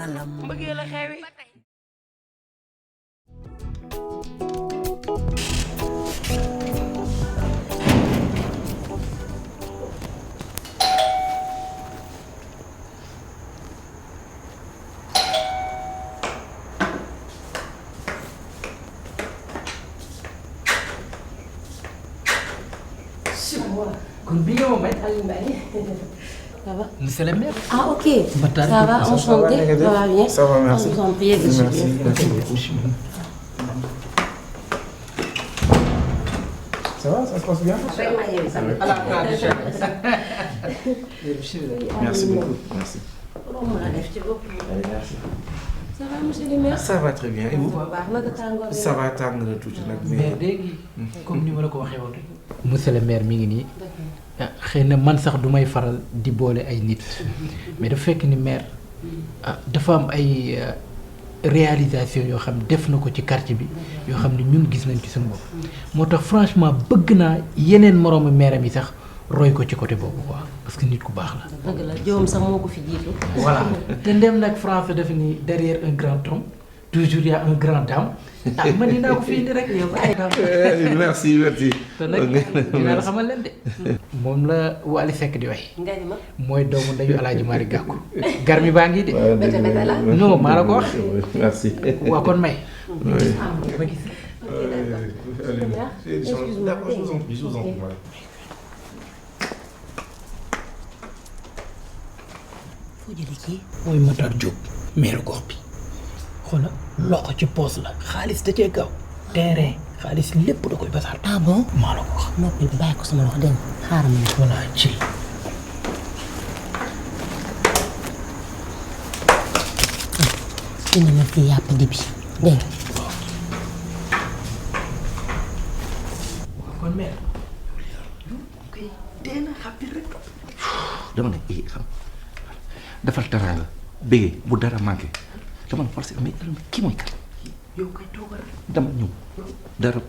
waralam mbëggee la xewi kon bi nga ma may. Ça va? Monsieur le maire. Ah ok. Ça va, enchanté. Ça va bien. Ça va, merci. Je vous en prie, Merci beaucoup. Ça va, ça se passe bien? Merci beaucoup. Merci. Allez, merci. Ça va, monsieur le maire? Ça va très bien. Et vous? Ça va tàng na tuuti nag mais léegi comme ni ma la ko waxee woon rek. monsieur le maire mi ngi nii. xëy na man sax du may faral di boole ay nit. mais dafa fekk ni maire dafa am ay réalisation yoo xam def na ko ci quartier bi yoo xam ne ñun gis nañ ci suñu bopp. moo tax franchement bëgg naa yeneen moroomu maire yi sax roy ko ci côté boobu quoi parce que nit ku baax la. dëgg la jowam sax moo ko fi jiitu. voilà te ndem nag français dafa ni derrière un grand homme toujours il y a un grand dame ah man dinaa ko fi indi rek yow ay dame. merci merci. te nag dinaa la xamal leen de. moom la Wally Seck di way. nga ni ma. mooy doomu ndeyu El Hadj Malick Gakou. garmi baa ngi de. bete bete la. non maa la ko wax. merci. waa kon may. Oui. ma gis. Excuse-moi. D'accord, je vous en prie, je vous en prie. foo jëlee kii. mooy Matar Diop. meeru gox bi. xoolal loxo ci poos la xaalis da cee gaaw. terrain xaalis lépp da koy basaal. Ah bon? maa la ko wax. noppi bàyyi ko sama loxo dégg nga xaaral ma. voilà ci. indi ma fii yàpp dibi dégg nga. kon mère. dama ne xam defal teraanga bëggee bu dara manqué dama ne parce que mais kii mooy kat yow kay toogal rek. dama ñëw dara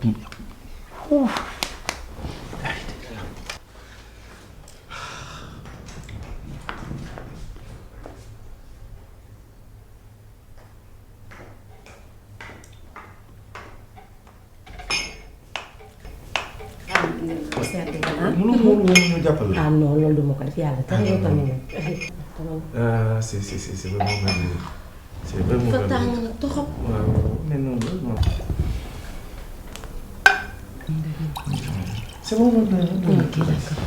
mënu ñu jàppale. ah non loolu duma ko def yàlla tere yow tamit nag. C'est vraiment merveilleux. C'est vraiment fa merveilleux. tàng na toxop. waaw mais non non. C'est bon. Ok, d'accord.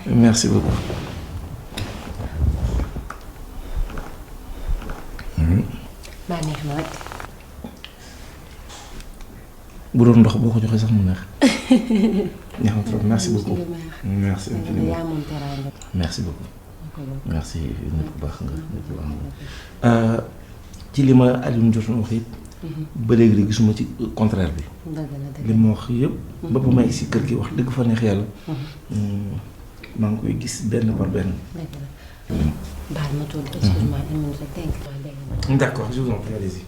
Merci beaucoup. maa neex na rek. bu doon ndox boo ko joxee sax mu neex. neex na trop merci beaucoup. merci infiniment. yaa moom teraanga. merci beaucoup. merci nit ku baax nga nit ku baax nga. ci li ma Alioune jot na wax it. ba léegi de gisuma ci contraire bi. dëgg la dëgg li ma wax yëpp. ba ba may si kër gi wax dëgg fa neex yàlla. maa ngi koy gis benn par benn. dëgg la. baal ma tuuti excuse-moi une minute rek dégg nga. D'accord, je vous en prie, allez-y.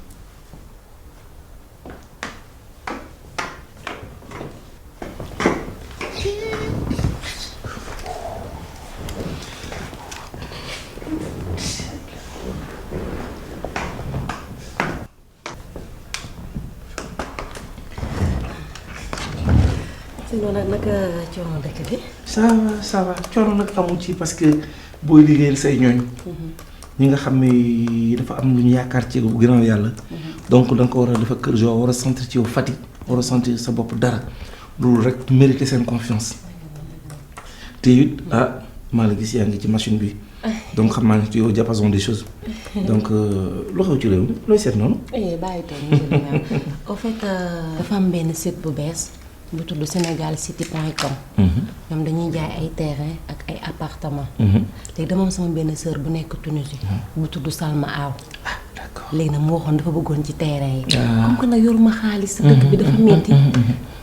sinon nag naka coono dëkk bi. ça va coono nag amu ci parce que booy liggéeyal say ñooñ. ñi nga xam ne dafa am lu ñu yaakaar ci bu gënal yàlla. donc da nga ko war a dafa kër joo war a sentir ci yow fatigue war a sentir sa bopp dara loolu rek mériter seen confiance te it maa la gis yaa ngi ci machine bi donc xam naa ne yow diapason des choses donc lu xew ci réew mi looy seet noonu. bàyyi toog monsieur le maire. au fait dafa am benn site bu bees bu tudd Sénégalcity.com. ñoom dañuy jaay ay terrain ak ay appartement. léegi dama am sama benn sœur bu nekk Tunisie. bu tudd Salma Aw. d'accord léegi nag mu waxoon dafa bëggoon ci terrain yi. comme que nag yoruma xaalis. dëkk bi dafa metti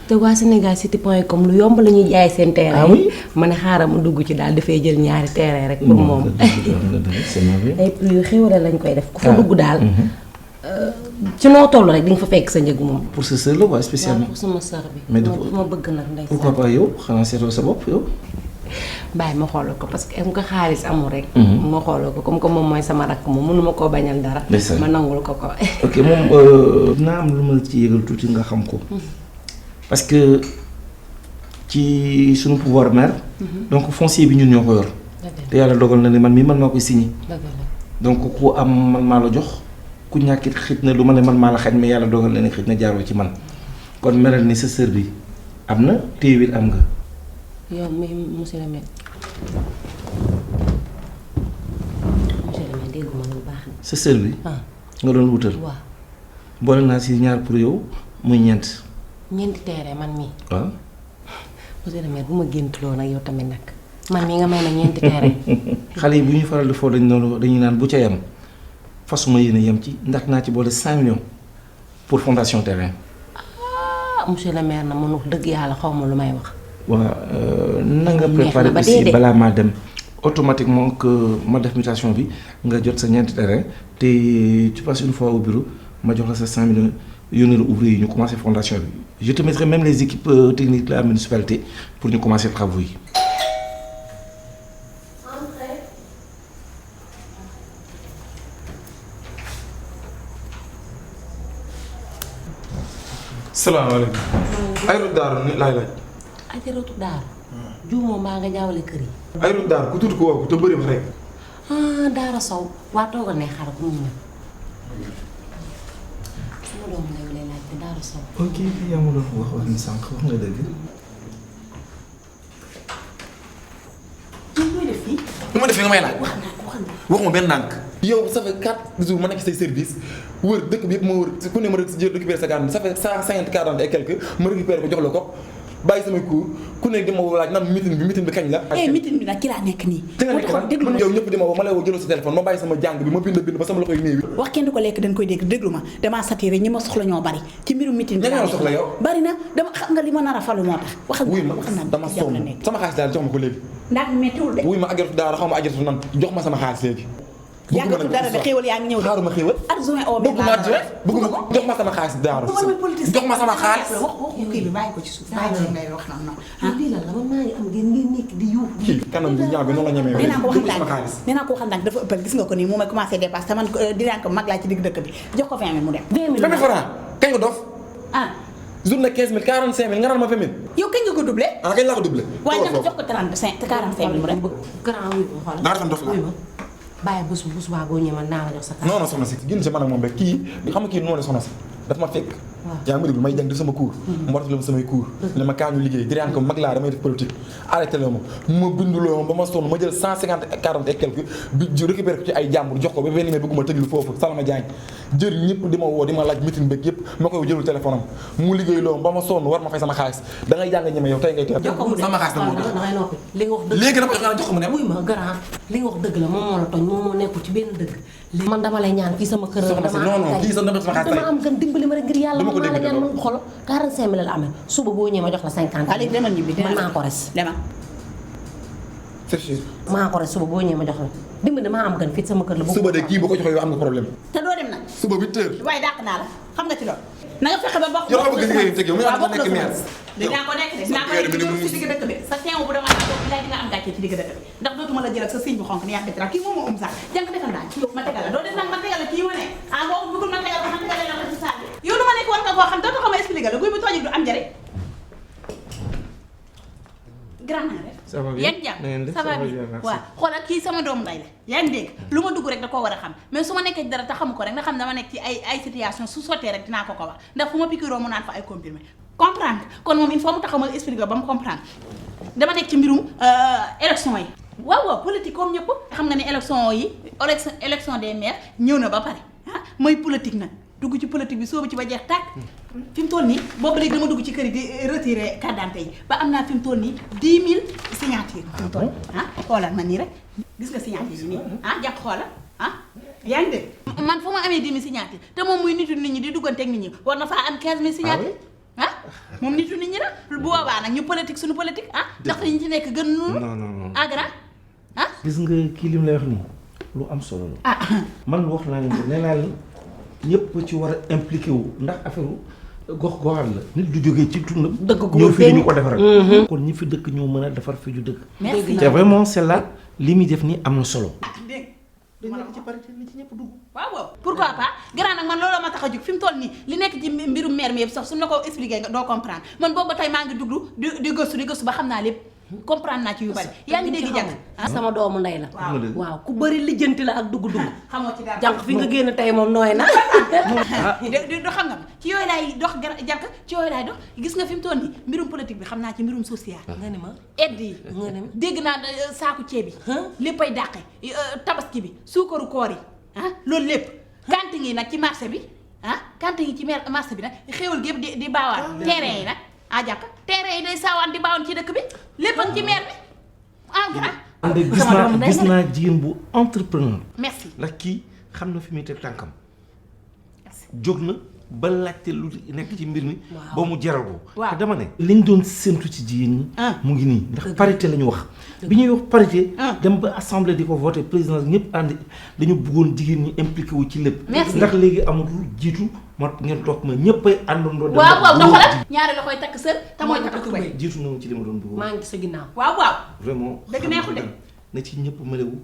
te waa Sénégalcity.com lu yomb la ñuy jaay seen terrain yi. ma ne xaaral ma dugg ci daal dafay jël ñaari terrain rek. pour moom ay prix yu xéwale lañ koy def. ku fa dugg daal. ci noo toll rek di nga fa fekk sa njëg moom. pour sa sœur la waaye spécialement. pour sama sœur bi. mais ma bëgg nag ndeysaan. pourquoi pas yow xanaa seetoo sa bopp yow. bàyyi ma xoolal ko parce que am ko xaalis amul rek. ma xoolal ko comme que moom mooy sama rakk moom mënuma koo bañal dara. ma nangul ko ko. ok moom naa am lu ma ci yëgal tuuti nga xam ko. parce que ci suñu pouvoir maire. donc foncier bi ñun ñoo ko yor. te yàlla dogal na ne man mii man maa koy signé. donc ku am man maa la jox ku ñàkkit xëj na lu ma ne man maa la xañ mais yàlla dogal na ne xëj na jaaroo ci man kon melal ni sa sœur bi am na téewit am nga. yow mi monsieur le maire. monsieur le maire dégguma lu baax na. sa sœur bi. nga doon wutal. waaw. boole naa si ñaar pour yow muy ñeent. ñeenti teere man mii. waaw. monsieur le maire bu ma géntuloo nag yow tamit nag man mii nga may ma ñeenti teere. xale yi bu ñuy faral di foo dañuy naan bu ca yem fasuma yéene yem ci ndax naa ci boole 5 millions pour fondation terrain. ah monsieur le maire na man wax dëgg yàlla xaw ma lu may wax. waaw na nga préparé aussi balaa maa dem automatiquement que ma def mutation bi nga jot sa ñeenti terrain te tu passes une fois au bureau ma jox la sa 5 millions yónnee la ouvrier yi ñu commencé fondation bi je te mettrai même les équipes techniques de la municipalité pour ñu commencer travaux yi. salaamaaleykum. Ayru Daaru ni laay laaj. Ajaratu Daaru. juumoo mbaa nga jaawale kër yi. Ayru Daaru ku tudd ko woo ko te bëri wax rek. ah Daara Sow waa toogal ne xaaral ko mu ñëw. sama doomu lay lay laaj te Daara Sow. ok yaa ma doon wax ni sànq wax nga dëgg. ñun ñooy def fii. lu ma def fi nga may laaj. wax naa ko. waxuma benn nànk. yow ça fait 4 jours ma nekk say service wër dëkk bi yëpp ma wër ku ne ma récupéré sa carte ça fait 150 40 et quelque ma récupéré ko jox la ko bàyyi samay cours ku nekk di ma woo laaj naan meeting bi kañ la. meeting bi nag ki laa nekk nii. te nga nekk man yow ñëpp di ma woo ma lay woo jëloo sa téléphone ma bàyyi sama jàng bi ma bind ba sama loxo yi néew. wax kenn du ko lekk dañ koy déglu ma damaa satiré ñi ma soxla ñoo bari ci mbirum meeting bi. ña soxla yow. bari na dama xam nga li ma nar a falu moo tax. waxal wuy ma dama sonn sama xaalis daal jox ma ko léegi. ndax méttiwul de. wuy ma ajaratu daara xaw ma ajaratu nan jox ma sama xaalis léegi. yàggatul dara de xéwal yaa ngi ñëw de. xaaruma xéwal. adjoint au maire bëgguma adjoint bëgguma ko jox ma sama xaalis daaru. jox ma sama xaalis. wax kii bi bàyyi ko ci suuf bàyyi ko ngay wax noonu. lii lan la man maa ngi am ngeen nekk di yuuxu. kii kanam bi ñaaw bi noonu la ñemee. dinaa ko wax ndànk dinaa ko wax ndànk dafa ëppal gis nga ko nii mu may commencé dépassé te man dinaa ko mag laa ci digg dëkk bi jox ko 20 000 mu dem. 20 000 francs kañ nga dof. ah. journée 15 000 45 000 nga naan ma 20 000. yow kañ nga ko doublé. ah kañ laa ko doublé. waaye nag jox ko 45 000 mu dem. grand wuy ma xoolal. naa defoon dof la. bàyyi bés bu bés boo ñëwee man naa la jox sa carte. non non soxna si génn si man ak moom rek kii xam nga kii noonu la soxna si dafa ma fekk. yaa ngi ma déglu may jàng def sama cours. mu war a def samay cours. ne ma kaa ñu liggéey diraan ko mag laa damay def politique. arrêté la ma binduloo ba ma sonn ma jël 150 40 et quelque bi récupéré ko ci ay jàmbur jox ko ba benn bëgguma tëjlu foofu Salama Diagne jër ñëpp di ma woo di ma laaj meeting beeg yëpp ma koy jëlul téléphone am mu liggéey loo ba ma sonn war ma fay sama xaalis da ngay jàng ñeme yow tey ngay teel. sama xaalis dama noppi li nga wax dëgg léegi dama jox ko mu ne. wuy ma grand li nga wax dëgg la moom moo la tooñ moom moo nekkul ci benn dëgg. man dama lay ñaan fii sama kër. soxna si non non kii sax dama sama xaalis dama am gan dimbali ma rek ngir yàlla. dama ko maa la dégg ñaan man xolo 45 000 la amee suba boo ñëwee ma jox la 50. allez demal ñibbi man maa ko res. demal. c'est sûr. maa ko res suba boo ñëwee ma jox la dimbali maa am gan fii sama kër la. suba de kii boo ko joxee yow am nga problème. te doo dem nag. suba 8 heures. waaye dàq naa la xam nga ci loolu. na nga fexe ba bokk. yow xam nga liggéeyam teg yow waaw mu nekk maire. dinaa ko nekk de dinaa ko nekk ci digg dëkk bi sa teew bu dama toog lay di nga am gàcce ci digg dëkk bi ndax dootuma la jël ak sa signe bu xonk ni yàq dara kii moom moo sax jàng defal naa ci yow ma tegal la doo def nag ma tegal la kii ma ne ah boo bëggul ma tegal ma tegal la ci salle bi yow lu ma nekk war nga koo xam dootoo ko ma expliquer la guy bu tooñi du am njëriñ grand na def ça va bien yan jàmm ça va bien waaw xoolal kii sama doom nday la yaa ngi dégg lu ma dugg rek da koo war a xam mais su ma nekkee ci dara te xamu ko rek nga xam dama nekk ci ay situation su sottee rek dinaa ko ko wax ndax fu ma pikiroo mu naan fa ay comprimé comprendre kon moom il faut mu taxaw ma expliquer ba mu comprendre dama nekk ci mbirum élection yi waaw politique comme ñëpp xam nga ne élection des maires ñëw na ba pare ah mooy politique nag dugg ci politique bi soobu ci ba jeex tàkk fi mu toll nii boobu léegi dama dugg ci kër yi di retirer carte d'identité yi ba am naa fi mu toll nii 10 000 signatures fi mu toll xoolal ma nii rek gis nga signature yi nii jàpp xoolal yaa ngi dégg man fu ma amee 10 000 signatures te moom muy nitu nit ñi di dugganteeg nit ñi war na faa am 15 000 signatures moom nitu nit ñi la bu boobaa nag ñu politique suñu politique ndax ñu ci nekk gën nu non grand gis nga kii li mu lay wax nii lu am solo la man wax naa leen nee naa leen ñëpp ci war a impliqué wu ndax affaire gox goxaan la nit du jógee ci tund dëkk ko ñëw fii ñu ko defaral kon ñi fi dëkk ñoo mën a defar fi ñu dëkk merci te vraiment celle-là li muy def nii am na solo dégg dañ nekk ci parité ni ci ñëpp dugg waaw waaw pourquoi pas grand nag man looloo ma tax a jóg fi mu toll nii li nekk ci mbirum maire mi yëpp sax suñu la ko expliqué nga doo comprendre man boobu ba tey maa ngi dugg di gëstu ba xam naa lépp comprendre naa ci yu bari yaa ngi dégg jànk sama doomu ndey la waaw ku bëri lijjanti la ak dugg xamoo ci dara jànq fi nga génn tey moom nooy na do xam nga ma ci yooyu laay dox jànk ci yooyu laay dox gis nga fi mu toll nii mbirum politique bi xam naa ci mbirum social nga ni ma aide yi nga ni ma dégg naa saaku ceeb yi léppay dàqe tabaski bi suukaru koor yi loolu lépp cantine yi nag ci marché bi cantine yi ci marché bi nag xéwal gi yëpp di baawaan terrain yi nag jànk terrain yi day saawaan di baawaan ci dëkk bi lépp ak ci maire bi grand gis naa jigéen bu entrepreneur merci ndax kii xam na fi muy teg tànkam jóg na ba laajte lu nekk ci mbir mi ba mu jaral ko te dama ne liñ doon séntu ci jigéen ñi mu ngi nii ndax parité la ñu wax bi ñuy wax parité dem ba assemblée di ko voté présidence ñëpp ànd dañu bëggoon jigéen ñi impliqué wu ci lépp ndax léegi amatul jiitu moo ngeen toog ma ñëppay àndandoo dem waaw ndax xoolal ñaari la koy takk sër te mooy takk tubay jiitu na ci li ma doon bëggoon maa ngi sa ginnaaw waaw vraiment dëgg neexul de na ci ñëpp mëlewu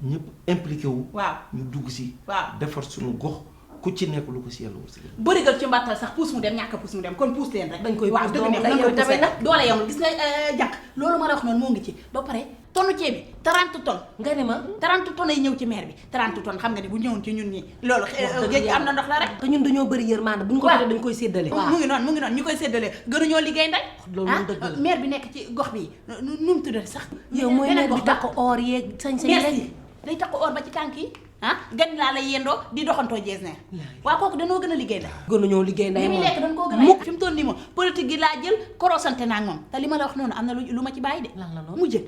ñëpp impliqué wu waaw ñu dugg si waaw defar suñu gox ku ci nekk lu ko si yàlla wërsëgal bërigal ci mbattal sax puus mu dem ñàkk puus mu dem kon puus leen rek dañ koy waaw dëgg neex yow tamit nag doole yamul gis nga jànk loolu ma la wax noonu moo ngi ci ba pare tonne ceeb bi 30 tonnes nga ne ma 30 tonnes ay ñëw ci maire bi 30 tonnes xam nga ne bu ñëwoon ci ñun ñi loolu géej am na ndox la rek te ñun dañoo bëri yërmande bu ñu ko defee dañ koy séddale mu ngi noonu ñu koy séddale gënuñoo liggéey nday loolu moom dëgg la maire bi nekk ci gox bi nu mu tuddati sax yow mooy maire bi takk or yeeg sañ-sañ merci day takk or ba ci tànk yi gan laa lay yendoo di doxantoo jeesneer waaw kooku danoo gën a liggéey nday gënuñoo liggéey nday li muy moom lekk dañ koo gën a fi mu toll nii moom politique gi laa jël korosante naa ak moom te li ma la wax noonu am na lu ma ci bàyyi de lan la noonu mu jël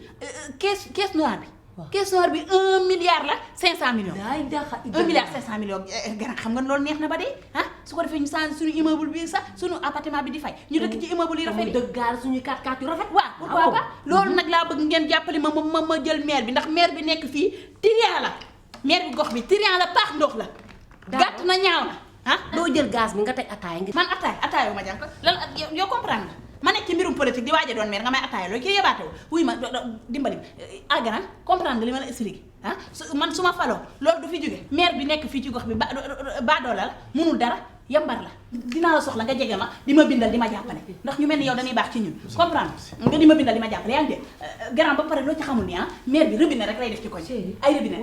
caisse noire bi caisse noire bi 1 milliard la 500 millions daay daxa 1 milliard 500 millions grand xam nga loolu neex na ba dee su ko defee ñu changé suñu immeuble bi sax suñu appartement bi di fay ñu dëkk ci immeuble yi rafet yi dëgg gaal suñuy 4x4 yu rafet waaw pourquoi pas loolu nag laa bëgg ngeen jàppale ma jël maire bi ndax maire bi nekk fii trian la maire bi gox bi trian la paax ndox la gàtt na ñaaw na doo jël gaz bi nga teg ataaya ngi man ataaya wu ma jàng lan yow comprendre nga ma nekk ci mbirum politique di waaja doon maire nga may ataaya loolu kii yebaate wu wuy ma dimbali agran comprendre nga li ma la expliqué man su ma faloo loolu du fi jóge maire bi nekk fii ci gox bi baadoola la munul dara yambar la dinaa la soxla nga jege ma di ma bindal di ma jàppale ndax ñu mel ni yow dañuy baax ci ñun comprendre nga di ma bindal di ma jàppale yaa ngi dégg grand ba pare loo ci xamul ni maire bi robinet rek lay def ci koñ ay robinet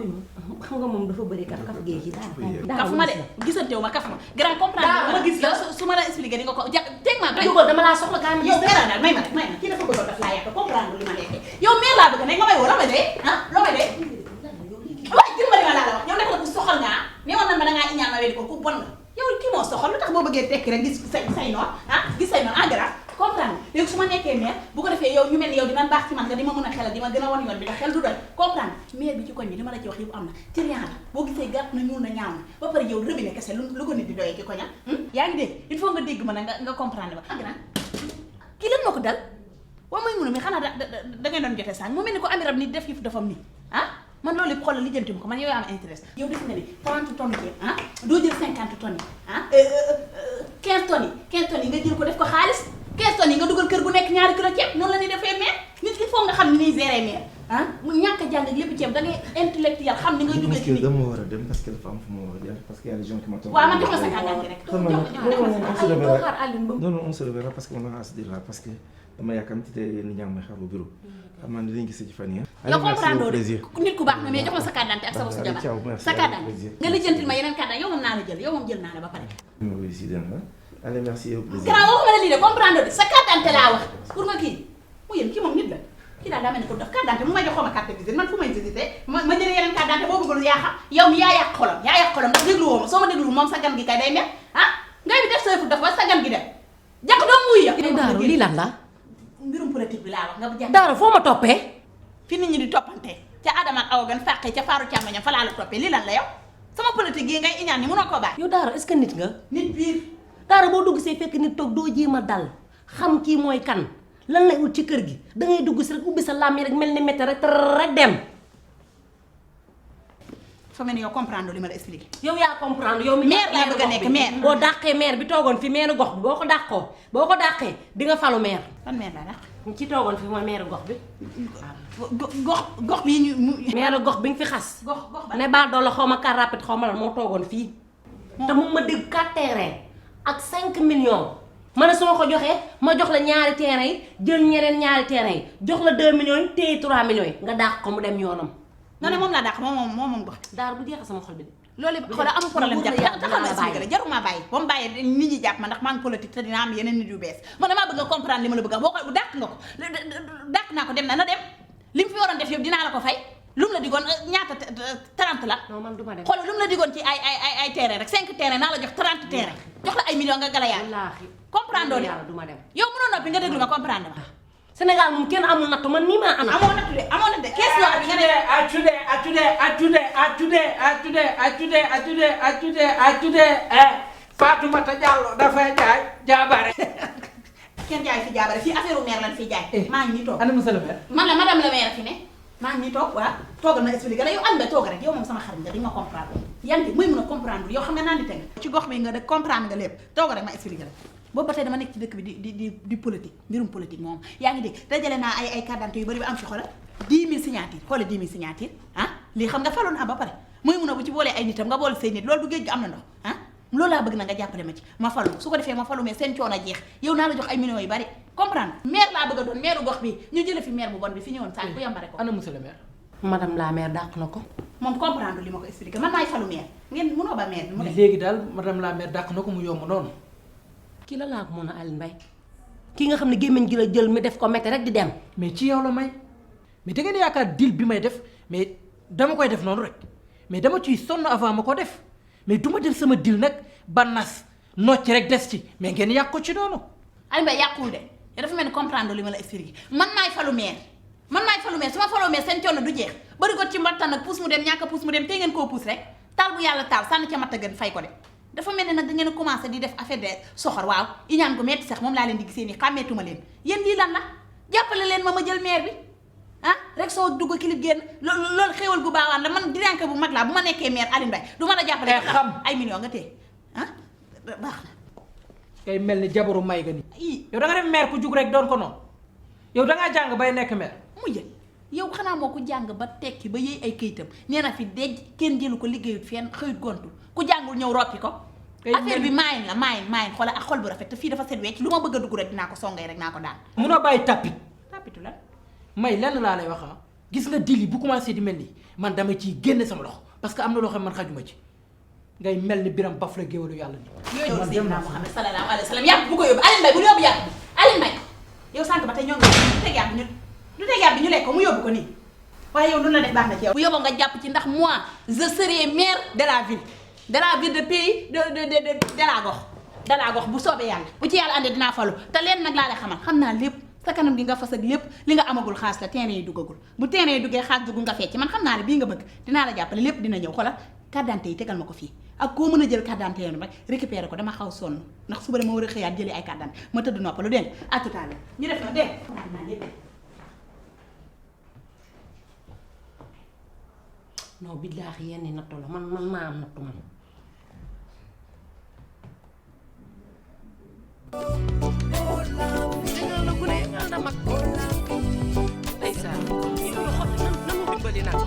xam nga moom dafa bëri kaf géej gi kaf ma de gisantewu ma kaf ma grand comprendre ma gis la su ma la expliqué di nga ko teg ma dugal dama laa soxla kaa yow grand daal may ma kii dafa bëggoon daf laa yàq comprendre li ma nekkee yow maire laa bëgg ne nga may woo la may dee loo may dee waaye dimbali ma laa la wax yow nekk na ku soxal nga ne woon na ma dangaa iñaan ma weddi ko ku bon nga yow kii moo soxal lu tax boo bëggee tekki rek gis say noon gis say noon grave comprendre léegi su ma nekkee maire bu ko defee yow ñu mel ni yow dinañ baax ci man nga di ma mën a xelal di ma gën a wan yoon bi ndax xel du doy comprendre maire bi ci koñ bi li ma la ci wax yëpp am na trian la boo gisee gàtt na ñuul na ñaaw na ba pare yow robinet kese lu ko nit di doyee ci koñam yaa ngi dégg il faut nga dégg ma ne nga comprendre ba grand kii lan moo ko dal waa mooy mun a mi xanaa da ngay doon jotee sànq moo mel ni ko ami rab nit def yëf dafam ni man loolu lépp xoolal lijjanti ma ko man yow yaa am intérêt yow def nga ni 30 tonnes ceeb doo jël 50 tonnes yi 15 tonnes yi nga jël ko def ko xaalis 15 tonnes yi nga dugal kër gu nekk ñaari kilo ceeb noonu la ñuy defee maire nit il faut nga xam ni ñuy gérer maire mu ñàkk a jàng ak lépp ceeb da ngay intellectuel xam ni ngay dugal ci dama war a dem parce que dafa am fu ma war a jaar parce que y a des gens qui m'attendent. waaw man jox ma sa kàddu rek non on se reverra parce que on a à se dire là parce que dama yàkkamti te nit ñaa ngi may xaar bu bureau xam naa ne dinañ gis ci fan yi yow comprendre nit ku baax na mais jox ma sa carte d'identité ak sa bosu jabar sa carte d'identité nga lijjantil ma yeneen carte d'identité yow moom naa la jël yow moom jël naa la ba pare allez merci au plaisir grand waxuma la lii de comprendre de sa carte d'identité laa wax pour nga kii mu yéen kii moom nit la kii daal daa mel ni ko def carte d'identité mu may joxoo ma carte de visite man fu may visité ma jëlee yeneen carte d'identité boo bëggul yaa xam yow mi yaa yàq xolam ndax déglu woo ma soo ma déglu moom sa gan gi kay day mel ngay bi def sa yëfu dafa sa gan gi dem jàq doom wuy ya Daaro lii lan la mbirum politique bi laa wax nga jàq Daaro foo ma toppee fi nit ñi di toppante ca Adama ak Awa gan fàqee ca faaru càmmoñam fa laa la toppee lii lan la yow sama politique yi ngay iñaan ni mënoo koo bàyyi yow Daaro est-ce que nit nga nit biir Daaro boo dugg see fekk nit toog doo jéem a dal xam kii mooy kan lan lay ut ci kër gi dangay dugg si rek ubbi sa làmmiñ rek mel ni métti rek dem fa mel ni yow comprendre li ma la expliqué. yow yaa comprendre yow mi maire laa bëgg a nekk maire. boo dàqee maire bi toogoon fi maire gox bi boo ko dàqee di nga falu maire. ban maire laa dàq. ñu ci toogoon fi mooy maire gox bi. gox bi ñu. maire gox bi nga fi xas. gox ba ne baa doole xaw ma car rapide xaw ma la moo toogoon fii. te mu ma dégg 4 terrain ak 5 millions. ma ne su ma ko joxee ma jox la ñaari terrain yi jël ñeneen ñaari terrain yi jox la 2 millions yi téye 3 millions yi nga dàq ko mu dem yoonam. nga ne moom laa dàq moom gox. daar bu jeexee sama xol bi de. loolu yëpp xoolal amul problème jàpp taxaw na expliqué jaruma bàyyi ba mu bàyyi nit ñi jàpp ma ndax maa ngi politique te dina am yeneen nit yu bees man damaa bëgg a comprendre li ma la bëgg a boo ko dàq nga ko dàq naa ko dem na dem li mu fi waroon def yëpp dinaa la ko fay lu mu la digoon ñaata 30 la non man duma dem xoolal lu mu la digoon ci ay terrain rek 5 terrain naa la jox 30 terrain jox la ay millions nga galayaat wallaahi comprendre yàlla duma dem yow mënoo noppi nga déglu ma comprendre ma Sénégal moom kenn amul nattu man nii maa am amoo nattu de kees yoo xam atude Fatoumata Diallo dafay jaay jaabare. kenn jaay fi jaabare fii affaire maire lan fii jaay maa ngi nii toog ana monsieur le maire. man la madame le maire fi ne maa ngi nii toog waaw toogal ma expliqué la yow am nga toog rek yow moom sama xarit nga di nga comprendre yan bi muy mën a comprendre yow xam nga naan di teg ci gox bi nga de comprendre nga lépp toog rek ma expliqué la boobu ba tey dama nekk ci dëkk bi di politique mbirum politique moom yaa ngi dégg dajale naa ay carte d'identité yu bëri bi am fi xoolal 10 000 signature xoolal 10 000 signature ah lii xam nga faloon naa ba pare muy mun a bu ci boolee ay nitam nga boole say nit loolu du géej gi am na ndox ah loolu laa bëgg na nga jàppale ma ci ma falu su ko defee ma falu mais seen coono jeex yow naa la jox ay millions yu bari comprendre maire laa bëgg a doon maire gox bi ñu jële fi maire bu bon bi fi ñëwoon saa ku yambare ko ana monsieur le maire. madame la maire dàq na ko moom comprendre li ma ko expliqué man maay falu maire ngeen mënoo ba maire bi mu mais ne léegi daal madame la maire dàq na ko mu yomb noonu. kii la laa ko mën a Aline Mbaye kii nga xam ne gémmiñ gi la jël mi def ko métti rek di dem mais ci yow la may mais da ngeen yaakaar deal bi may def mais dama koy def noonu rek mais dama ciy sonn avant ma ko def mais du ma def sama deal nag ba nas nocc rek des ci mais ngeen yàq ko ci noonu. Aline Mbaye yàqul de yow dafa mel ni comprendre li ma la expliqué man maay falu maire su ma faloo maire seen coono du jeex bari ko ci mbattan nag puus mu dem ñàkk a puus mu dem te ngeen koo puus rek taal bu yàlla taal sànni ca matta gën fay ko de dafa mel ni nag da ngeen a commencé di def affaire de soxor waaw iñaan ko metti sax moom laa leen di gisee nii xàmmeetuma leen yéen lii lan la jàppale leen ma jël maire bi ah rek soo dugg clip génn loolu xéewal gu baawaan la man dinanke bu mag laa bu ma nekkee maire Aline Mbaye du ma la jàppale xam ay millions nga téye ah baax na ngay mel ni jabaru may ga ni ii yow da nga def maire ku jug rek doon ko noonu yow da ngaa jàng bay nekk maire. mu jël yow xanaa moo ko jàng ba tekki ba yëy ay këyitam nee na fi dej kenn jëlu ko liggéeyut fenn xëyut gontul ku jàngul ñëw roppi ko affaire bi maayin la maayin xoola ak xol bu rafet te fii dafa set wecc lu ma bëgg a dugg rek dinaa ko songay rek naa ko daan munoo bàyyi tapit tapitu la may lenn laa lay wax ah gis nga dili bu commencé di mel nii man dama ciy génne sama loxo parce que am na loo xam man xajuma ci ngay mel ni biram baf la géwalu yàlla ni yooyu Seydina Muhammad sallallahu alayhi wa sallam yàpp bu ko yóbbu Aline Mbaye bu ñu yóbbu yàpp bi Aline Mbaye yow sànq ba tey ñoo ngi du teg yàpp bi ñu lekk ko mu yóbbu ko nii waaye yow lu la def baax na ci yow bu yóbboo nga jàpp ci ndax moi je serai maire de la ville de pays de la gox bu soobee yàlla bu ci yàlla àndee dinaa falu te leen nag laa lay xamal xam naa lépp sa kanam gi nga fas ak lépp li nga amagul xaas la terrain yi duggagul bu terrain yi duggee xaas dugg nga fecc man xam naa ne bii nga bëgg dinaa la jàppale lépp dina ñëw xoolal carte d'identité yi tegal ma ko fii ak koo mën a jël carte d'identité yi rek récupérer ko dama xaw sonn ndax suba dama war a xëyaat jëli ay carte d'identité ma tëdd noppalu dégg nga à tout à l'heure ñu def na dégg non billaahi yenn nattu la man maa am nattu man ñoo la gune ñoo la mag ndeysaan ñu xol nan mu dimbali nag